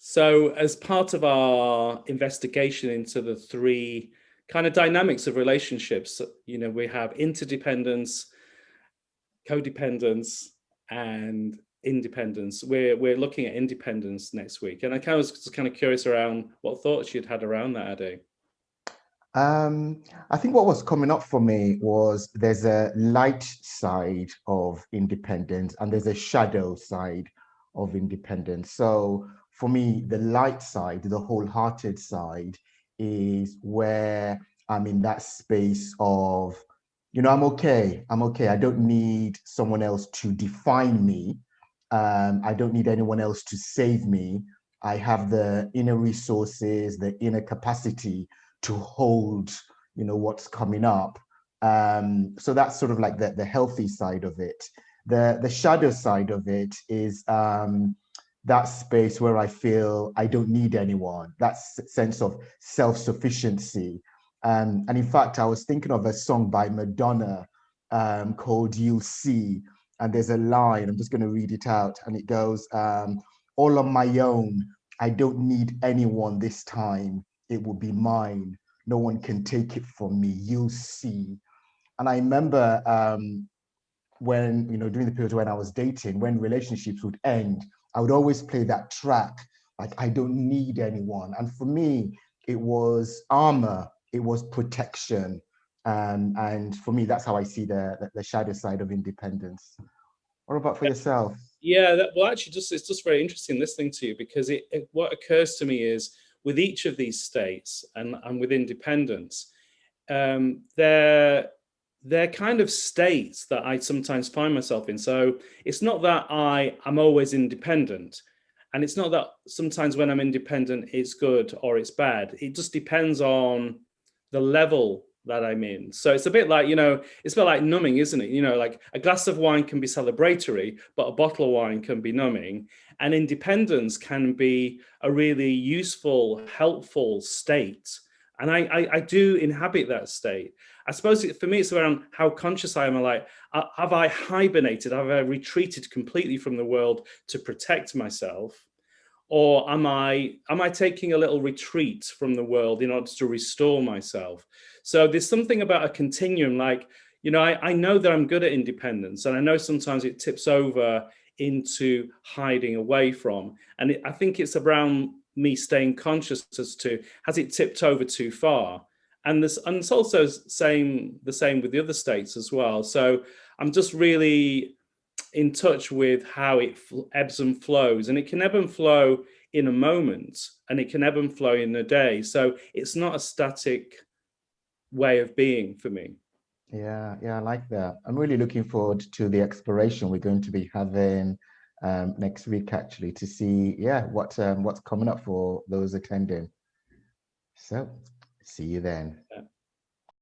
So, as part of our investigation into the three kind of dynamics of relationships, we have interdependence, codependence, and independence. We're looking at independence next week, and I was just kind of curious around what thoughts you'd had around that, Adé. I think what was coming up for me was there's a light side of independence and there's a shadow side of independence. So for me, the light side, the wholehearted side, is where I'm in that space of, I'm okay. I'm okay. I don't need someone else to define me. I don't need anyone else to save me. I have the inner resources, the inner capacity to hold, what's coming up. So that's sort of like the healthy side of it. The shadow side of it is that space where I feel I don't need anyone, that sense of self-sufficiency. And in fact, I was thinking of a song by Madonna called You'll See. And there's a line, I'm just going to read it out. And it goes, all on my own, I don't need anyone this time. It will be mine. No one can take it from me. You'll see. And I remember when, during the period when I was dating, when relationships would end, I would always play that track, like, I don't need anyone. And for me, it was armor, it was protection. And for me, that's how I see the shadow side of independence. What about for yourself? Yeah, well, actually, it's just very interesting listening to you, because what occurs to me is with each of these states and with independence, they're kind of states that I sometimes find myself in. So it's not that I'm always independent, and it's not that sometimes when I'm independent it's good or it's bad. It just depends on the level that I'm in. So it's a bit like, it's a bit like numbing, isn't it? Like a glass of wine can be celebratory, but a bottle of wine can be numbing. And independence can be a really useful, helpful state. And I do inhabit that state. I suppose for me, it's around how conscious I am. Like, have I hibernated? Have I retreated completely from the world to protect myself? Or am I taking a little retreat from the world in order to restore myself? So there's something about a continuum. Like, I know that I'm good at independence, and I know sometimes it tips over into hiding away from. And I think it's around me staying conscious as to, has it tipped over too far? And it's also the same with the other states as well. So I'm just really in touch with how it ebbs and flows, and it can ebb and flow in a moment, and it can ebb and flow in a day. So it's not a static way of being for me. Yeah, I like that. I'm really looking forward to the exploration we're going to be having next week, actually, to see, what's coming up for those attending. So, see you then.